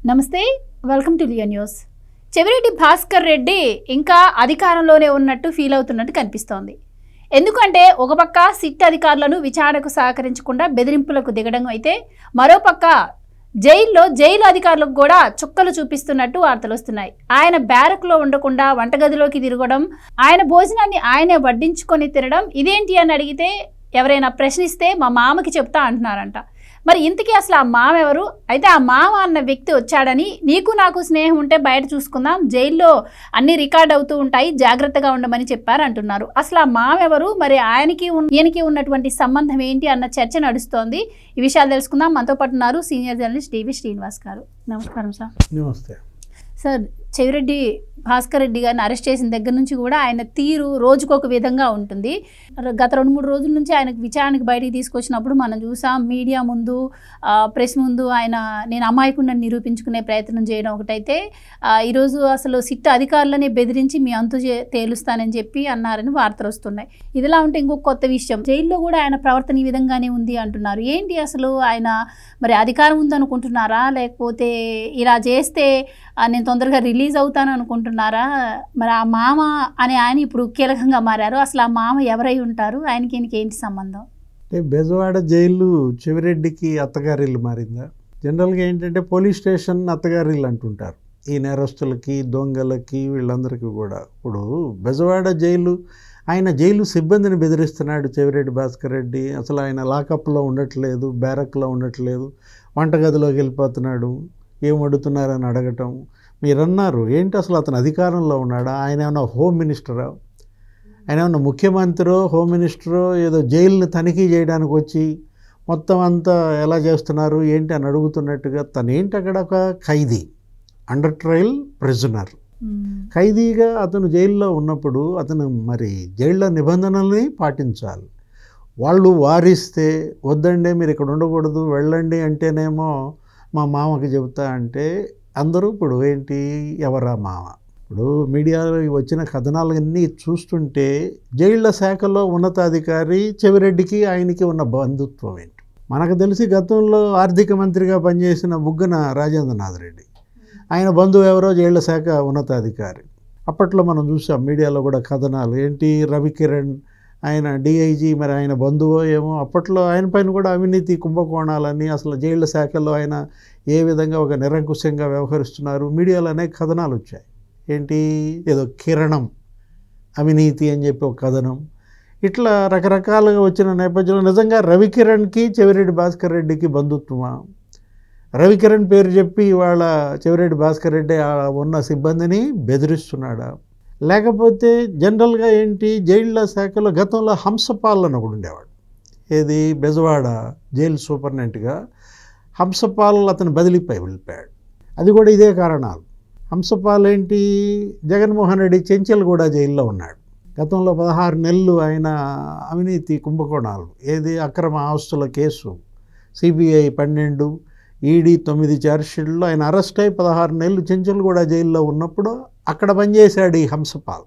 నమస్తే, welcome to Leo news. Chevireddy Bhaskar Reddy ఇంకా అధికారంలోనే ఉన్నట్టు ఫీల్ అవుతున్నట్టు కనిపిస్తోంది. ఎందుకంటే ఒక పక్క సిట్ అధికారులను విచారణకు సహకరించకుండా బెదిరింపులకు దిగడం అయితే, మరోపక్క జైలు అధికారులకు కూడా చుక్కలు చూపిస్తున్నట్టు వార్తలు వస్తున్నాయి. ఆయన బ్యారక్లో ఉండకుండా వంటగదిలోకి తిరగడం, ఆయన భోజనాన్ని ఆయనే వడ్డించుకొని తినడం, ఇదేంటి అని అడిగితే ఎవరైనా ప్రశ్నిస్తే మా మామకి చెప్తా అంటున్నారంట. మరి ఇంతకీ అసలు ఆ మామ ఎవరు? అయితే ఆ మామ అన్న వ్యక్తి వచ్చాడని, నీకు నాకు స్నేహం ఉంటే బయట చూసుకుందాం, జైల్లో అన్ని రికార్డ్ అవుతూ ఉంటాయి, జాగ్రత్తగా ఉండమని చెప్పారు అంటున్నారు. అసలు ఆ మామ ఎవరు, మరి ఈయనకి ఉన్నటువంటి సంబంధం ఏంటి అన్న చర్చ నడుస్తోంది. ఈ విషయాలు తెలుసుకుందాం. మనతో పాటు ఉన్నారు సీనియర్ జర్నలిస్ట్ డివి శ్రీనివాస్ గారు. నమస్కారం సార్. నమస్తే సార్. చెవిరెడ్డి భాస్కర్ రెడ్డి గారిని అరెస్ట్ చేసిన దగ్గర నుంచి కూడా ఆయన తీరు రోజుకొక విధంగా ఉంటుంది. గత 2-3 రోజుల నుంచి ఆయనకు విచారణకు బయటికి తీసుకొచ్చినప్పుడు మనం చూసాం, మీడియా ముందు ప్రెస్ ముందు ఆయన నేను అమాయకుడిని నిరూపించుకునే ప్రయత్నం చేయడం ఒకటైతే, ఈరోజు అసలు సిట్ అధికారులనే బెదిరించి మీ అంతు తేలుస్తానని చెప్పి అన్నారని వార్తలు వస్తున్నాయి. ఇదిలా ఉంటే ఇంకొక కొత్త విషయం, జైల్లో కూడా ఆయన ప్రవర్తన ఈ విధంగానే ఉంది అంటున్నారు. ఏంటి అసలు ఆయన మరి అధికారం ఉందనుకుంటున్నారా, లేకపోతే ఇలా చేస్తే నేను తొందరగా రిలీజ్ అవుతాను అనుకుంటున్నారా? మరి ఆ మామ అనే ఆయన ఇప్పుడు కీలకంగా మారారు. అసలు ఆ మామ ఎవరై ఉంటారు, ఆయనకి ఏంటి సంబంధం? అంటే బెజవాడ జైలు చెవిరెడ్డికి అత్తగారిల్లు మారిందా? జనరల్గా ఏంటంటే పోలీస్ స్టేషన్ అత్తగారిల్లు అంటుంటారు ఈ నేరస్తులకి, దొంగలకి, వీళ్ళందరికీ కూడా. ఇప్పుడు బెజవాడ జైలు, ఆయన జైలు సిబ్బందిని బెదిరిస్తున్నాడు చెవిరెడ్డి భాస్కర్ రెడ్డి. అసలు ఆయన లాకప్లో ఉండట్లేదు, బ్యారక్లో ఉండట్లేదు, వంటగదిలోకి వెళ్ళిపోతున్నాడు, ఏం వండుతున్నారని అడగటం. మీరన్నారు ఏంటి అసలు అతను అధికారంలో ఉన్నాడా? ఆయన ఏమన్నా హోమ్ మినిస్టరా? ఆయన ఏమన్నా ముఖ్యమంత్రో హోమ్ మినిస్టరో? ఏదో జైలుని తనిఖీ చేయడానికి వచ్చి మొత్తం అంతా ఎలా చేస్తున్నారు ఏంటి అని అడుగుతున్నట్టుగా. తనేంటి అక్కడ ఒక ఖైదీ, అండర్ ట్రయల్ ప్రిజనర్. ఖైదీగా అతను జైల్లో ఉన్నప్పుడు అతను మరి జైళ్ళ నిబంధనల్ని పాటించాలి. వాళ్ళు వారిస్తే వద్దండి మీరు ఇక్కడ ఉండకూడదు వెళ్ళండి అంటేనేమో మా మామకి చెబుతా అంటే అందరూ ఇప్పుడు ఏంటి ఎవరా మామ? ఇప్పుడు మీడియాలో వచ్చిన కథనాలన్నీ చూస్తుంటే జైళ్ల శాఖలో ఉన్నతాధికారి చెవిరెడ్డికి ఆయనకి ఉన్న బంధుత్వం ఏంటి? మనకు తెలిసి గతంలో ఆర్థిక మంత్రిగా పనిచేసిన బుగ్గన రాజేంద్రనాథ్ రెడ్డి, ఆయన బంధువు ఎవరో జైళ్ల శాఖ ఉన్నతాధికారి. అప్పట్లో మనం చూసాం మీడియాలో కూడా కథనాలు, ఏంటి రవికిరణ్ ఆయన డిఐజీ, మరి ఆయన బంధువో ఏమో. అప్పట్లో ఆయన పైన కూడా అవినీతి కుంభకోణాలని, అసలు జైళ్ల శాఖల్లో ఆయన ఏ విధంగా ఒక నిరంకుశంగా వ్యవహరిస్తున్నారు, మీడియాలో అనేక కథనాలు వచ్చాయి. ఏంటి ఏదో కిరణం అవినీతి అని చెప్పి ఒక కథనం. ఇట్లా రకరకాలుగా వచ్చిన నేపథ్యంలో నిజంగా రవికిరణ్కి చెవిరెడ్డి భాస్కర్ రెడ్డికి బంధుత్వమా? రవికిరణ్ పేరు చెప్పి ఇవాళ చెవిరెడ్డి భాస్కర్ రెడ్డి ఉన్న సిబ్బందిని బెదిరిస్తున్నాడా? లేకపోతే జనరల్గా ఏంటి జైళ్ళ శాఖలో గతంలో హంసపాల్ అని ఒకడు ఉండేవాడు. ఏది బెజవాడ జైలు సూపరింటెండెంట్గా హంసపాల్ అతను బదిలీపై వెళ్ళిపోయాడు. అది కూడా ఇదే కారణాలు. హంసపాల్ ఏంటి జగన్మోహన్ రెడ్డి చెంచల్గూడ జైల్లో ఉన్నాడు. గతంలో 16 నెలలు ఆయన అవినీతి కుంభకోణాలు, ఏది అక్రమ ఆస్తుల కేసు, సిబిఐ 12, ఈడీ 9 ఛార్జ్షీట్లో ఆయన అరెస్ట్ అయి 16 నెలలు చెంచల్గూడ జైల్లో ఉన్నప్పుడు అక్కడ పనిచేశాడు ఈ హంసపాల్.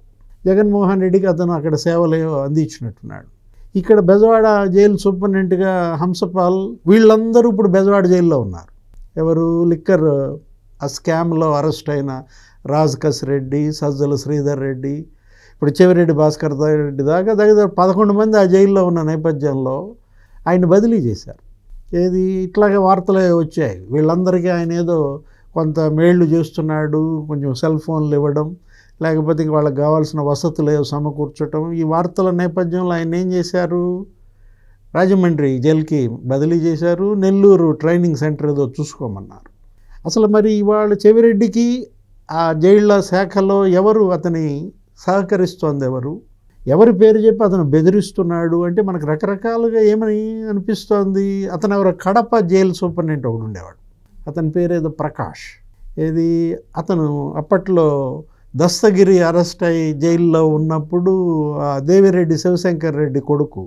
జగన్మోహన్ రెడ్డికి అతను అక్కడ సేవలు అందించినట్టున్నాడు. ఇక్కడ బెజవాడ జైలు సూపరింటెండెంట్గా హంసపాల్, వీళ్ళందరూ ఇప్పుడు బెజవాడ జైల్లో ఉన్నారు. ఎవరు? లిక్కర్ ఆ స్కామ్లో అరెస్ట్ అయిన రాజకస్ రెడ్డి, సజ్జల శ్రీధర్ రెడ్డి, ఇప్పుడు చెవిరెడ్డి భాస్కర్ రెడ్డి దాకా దగ్గర 11 మంది ఆ జైల్లో ఉన్న నేపథ్యంలో ఆయన బదిలీ చేశారు. ఏది ఇట్లాగే వార్తలే వచ్చాయి. వీళ్ళందరికీ ఆయన ఏదో కొంత మేళ్లు చేస్తున్నాడు, కొంచెం సెల్ ఫోన్లు ఇవ్వడం, లేకపోతే ఇంక వాళ్ళకి కావాల్సిన వసతులు సమకూర్చడం. ఈ వార్తల నేపథ్యంలో ఆయన ఏం చేశారు? రాజమండ్రి జైలుకి బదిలీ చేశారు, నెల్లూరు ట్రైనింగ్ సెంటర్ ఏదో చూసుకోమన్నారు. అసలు మరి ఇవాళ చెవిరెడ్డికి ఆ జైళ్ళ శాఖలో ఎవరు అతని సహకరిస్తోంది? ఎవరి పేరు చెప్పి అతను బెదిరిస్తున్నాడు అంటే మనకు రకరకాలుగా ఏమని అనిపిస్తోంది. అతను ఎవరో కడప జైలు సూపరింటెండెంట్ ఒకడు ఉండేవాడు, అతని పేరు ఏదో ప్రకాష్. ఏది అతను అప్పట్లో దస్తగిరి అరెస్ట్ అయ్యి జైల్లో ఉన్నప్పుడు దేవిరెడ్డి శివశంకర్ రెడ్డి కొడుకు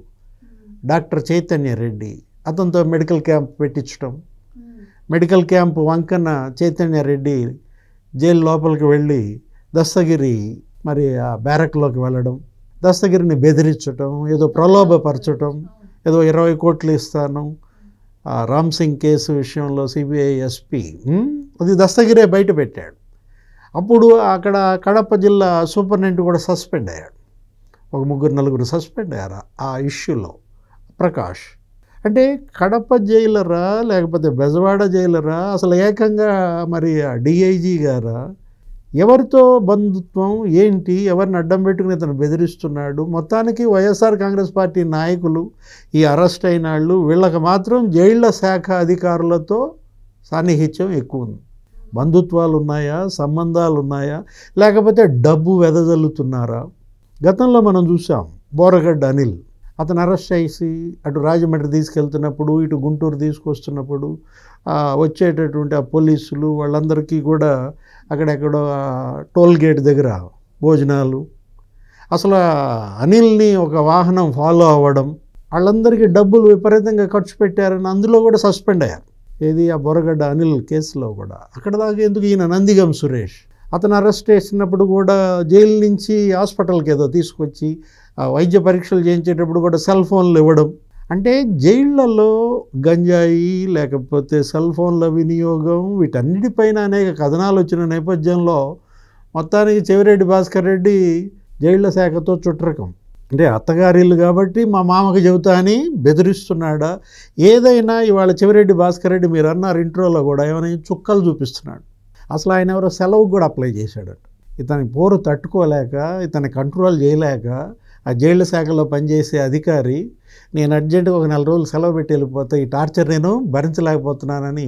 డాక్టర్ చైతన్య రెడ్డి అతనితో మెడికల్ క్యాంప్ పెట్టించడం. మెడికల్ క్యాంప్ వంకన చైతన్య రెడ్డి జైలు లోపలికి వెళ్ళి దస్తగిరి మరి ఆ బ్యారక్లోకి వెళ్ళడం, దస్తగిరిని బెదిరించడం, ఏదో ప్రలోభపరచడం, ఏదో 20 కోట్లు ఇస్తాను రామ్ సింగ్ కేసు విషయంలో సిబిఐ ఎస్పీ అది దస్తగిరే బయట పెట్టాడు. అప్పుడు అక్కడ కడప జిల్లా సూపరింటెండెంట్ కూడా సస్పెండ్ అయ్యాడు. ఒక 3-4 సస్పెండ్ అయ్యారు ఆ ఇష్యూలో. ప్రకాష్ అంటే కడప జైలరా లేకపోతే బెజవాడ జైలరా, అసలు ఏకంగా మరి డిఐజీ గారా, ఎవరితో బంధుత్వం ఏంటి, ఎవరిని అడ్డం పెట్టుకుని ఇతను బెదిరిస్తున్నాడు. మొత్తానికి వైఎస్ఆర్ కాంగ్రెస్ పార్టీ నాయకులు, ఈ అరెస్ట్ అయిన వాళ్ళు, వీళ్ళకి మాత్రం జైళ్ల శాఖ అధికారులతో సాన్నిహిత్యం ఎక్కువ ఉంది. బంధుత్వాలు ఉన్నాయా, సంబంధాలు ఉన్నాయా, లేకపోతే డబ్బు వెదజల్లుతున్నారా? గతంలో మనం చూసాం బోరగడ్డ అనిల్, అతను అరెస్ట్ చేసి అటు రాజమండ్రి తీసుకెళ్తున్నప్పుడు, ఇటు గుంటూరు తీసుకొస్తున్నప్పుడు వచ్చేటటువంటి ఆ పోలీసులు వాళ్ళందరికీ కూడా అక్కడెక్కడో టోల్ గేట్ దగ్గర భోజనాలు, అసలు అనిల్ని ఒక వాహనం ఫాలో అవ్వడం, వాళ్ళందరికీ డబ్బులు విపరీతంగా ఖర్చు పెట్టారని అందులో కూడా సస్పెండ్ అయ్యారు. ఏది ఆ బొరగడ్డ అనిల్ కేసులో కూడా. అక్కడ దాకా ఎందుకు, ఈయన నందిగం సురేష్ అతను అరెస్ట్ చేసినప్పుడు కూడా జైలు నుంచి హాస్పిటల్కి ఏదో తీసుకొచ్చి వైద్య పరీక్షలు చేయించేటప్పుడు కూడా సెల్ ఫోన్లు ఇవ్వడం. అంటే జైళ్లలో గంజాయి లేకపోతే సెల్ ఫోన్ల వినియోగం వీటన్నిటిపైన అనేక కథనాలు వచ్చిన నేపథ్యంలో మొత్తానికి చెవిరెడ్డి భాస్కర్ రెడ్డి జైళ్ల శాఖతో చుట్టరకం. అంటే అత్తగారిల్లు కాబట్టి మా మామకి చెబుతా అని బెదిరిస్తున్నాడా? ఏదైనా ఇవాళ చెవిరెడ్డి భాస్కర్ రెడ్డి మీరు అన్నారు ఇంట్రోలో కూడా ఏమైనా చుక్కలు చూపిస్తున్నాడు. అసలు ఆయన ఎవరో సెలవుకు కూడా అప్లై చేశాడట. ఇతని పోరు తట్టుకోలేక, ఇతని కంట్రోల్ చేయలేక ఆ జైళ్ల శాఖలో పనిచేసే అధికారి, నేను అర్జెంటుగా ఒక 4 రోజులు సెలవు పెట్టి వెళ్ళిపోతే ఈ టార్చర్ నేను భరించలేకపోతున్నానని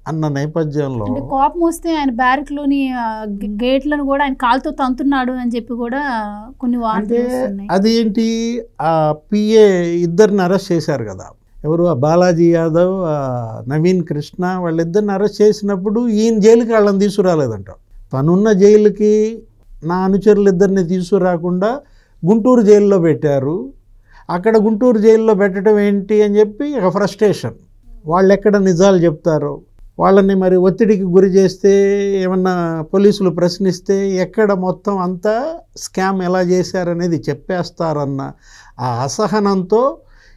అన్న నేపథ్యంలో కోపం వస్తే ఆయన బ్యారక్లోని గేట్లను కూడా ఆయన కాలుతో తంతున్నాడు అని చెప్పి కూడా కొన్ని వార్తలు వస్తున్నాయి. అదేంటి, ఆ పిఏ ఇద్దరిని అరెస్ట్ చేశారు కదా, ఎవరు బాలాజీ యాదవ్, నవీన్ కృష్ణ, వాళ్ళిద్దరిని అరెస్ట్ చేసినప్పుడు ఈయన జైలుకి వాళ్ళని తీసుకురాలేదంట. తనున్న జైలుకి నా అనుచరులు ఇద్దరిని తీసుకురాకుండా గుంటూరు జైల్లో పెట్టారు. అక్కడ గుంటూరు జైల్లో పెట్టడం ఏంటి అని చెప్పి ఒక ఫ్రస్ట్రేషన్. వాళ్ళు ఎక్కడ నిజాలు చెప్తారో, వాళ్ళని మరి ఒత్తిడికి గురి చేస్తే, ఏమన్నా పోలీసులు ప్రశ్నిస్తే ఎక్కడ మొత్తం అంతా స్కామ్ ఎలా చేశారనేది చెప్పేస్తారన్న ఆ అసహనంతో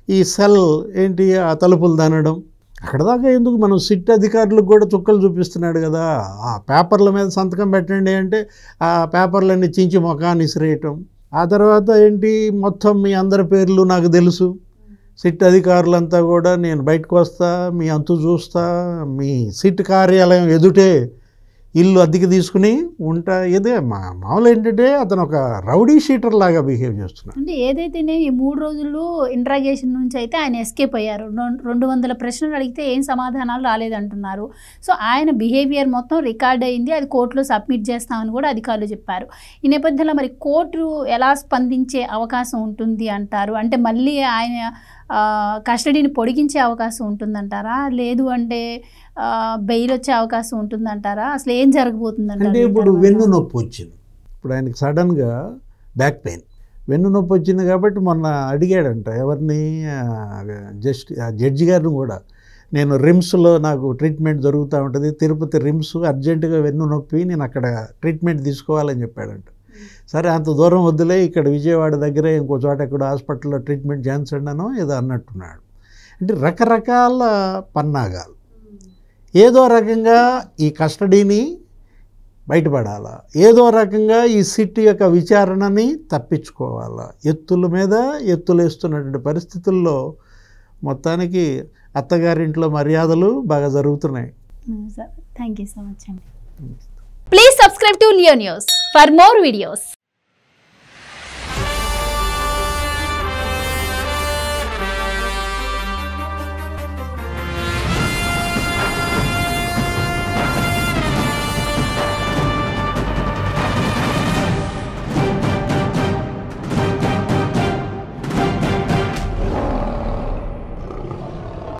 ఈ సెల్ ఏంటి ఆ తలుపులు దనడం. అక్కడ దాకా ఎందుకు, మనం సిట్ అధికారులకు కూడా చుక్కలు చూపిస్తున్నాడు కదా. ఆ పేపర్ల మీద సంతకం పెట్టండి అంటే ఆ పేపర్లన్నీ చించి ముఖాన్ని ఇసిరేయటం. ఆ తర్వాత ఏంటి, మొత్తం మీ అందరి పేర్లు నాకు తెలుసు, సిట్ అధికారులంతా కూడా నేను బయటకు వస్తా, మీ అంతు చూస్తా, మీ సిట్ కార్యాలయం ఎదుటే ఇల్లు అద్దెకి తీసుకుని ఉంటా. ఇదే మామూలు ఏంటంటే అతను ఒక రౌడీ షీటర్ లాగా బిహేవ్ చేస్తున్నాడు. అంటే ఏదైతేనే ఈ 3 రోజులు ఇంట్రాగేషన్ నుంచి అయితే ఆయన ఎస్కేప్ అయ్యారు. 200 ప్రశ్నలు అడిగితే ఏం సమాధానాలు రాలేదంటున్నారు. సో ఆయన బిహేవియర్ మొత్తం రికార్డ్ అయింది, అది కోర్టులో సబ్మిట్ చేస్తామని కూడా అధికారులు చెప్పారు. ఈ నేపథ్యంలో మరి కోర్టు ఎలా స్పందించే అవకాశం ఉంటుంది అంటారు? అంటే మళ్ళీ ఆయన కస్టడీని పొడిగించే అవకాశం ఉంటుందంటారా, లేదు అంటే బెయిల్ వచ్చే అవకాశం ఉంటుందంటారా? అసలు ఏం జరగబోతుందంటే, అంటే ఇప్పుడు వెన్ను నొప్పి వచ్చింది, ఇప్పుడు ఆయనకి సడన్గా బ్యాక్ పెయిన్, వెన్ను నొప్పి వచ్చింది కాబట్టి మొన్న అడిగాడంట ఎవరిని, జడ్జి గారిని కూడా, నేను రిమ్స్లో నాకు ట్రీట్మెంట్ జరుగుతూ ఉంటుంది, తిరుపతి రిమ్స్, అర్జెంటుగా వెన్ను నొప్పి, నేను అక్కడ ట్రీట్మెంట్ తీసుకోవాలని చెప్పాడంట. సరే అంత దూరం వద్దులే, ఇక్కడ విజయవాడ దగ్గరే ఇంకో చోట ఎక్కడో హాస్పిటల్లో ట్రీట్మెంట్ చేయించండినో ఏదో అన్నట్టున్నాడు. అంటే రకరకాల పన్నాగాలు, ఏదో రకంగా ఈ కస్టడీని బయటపడాలా, ఏదో రకంగా ఈ సిట్ యొక్క విచారణని తప్పించుకోవాలా, ఎత్తుల మీద ఎత్తులేస్తున్నటువంటి పరిస్థితుల్లో మొత్తానికి అత్తగారింట్లో మర్యాదలు బాగా జరుగుతున్నాయి. థ్యాంక్ యూ సో మచ్ అండి. Please subscribe to Leo news for more videos.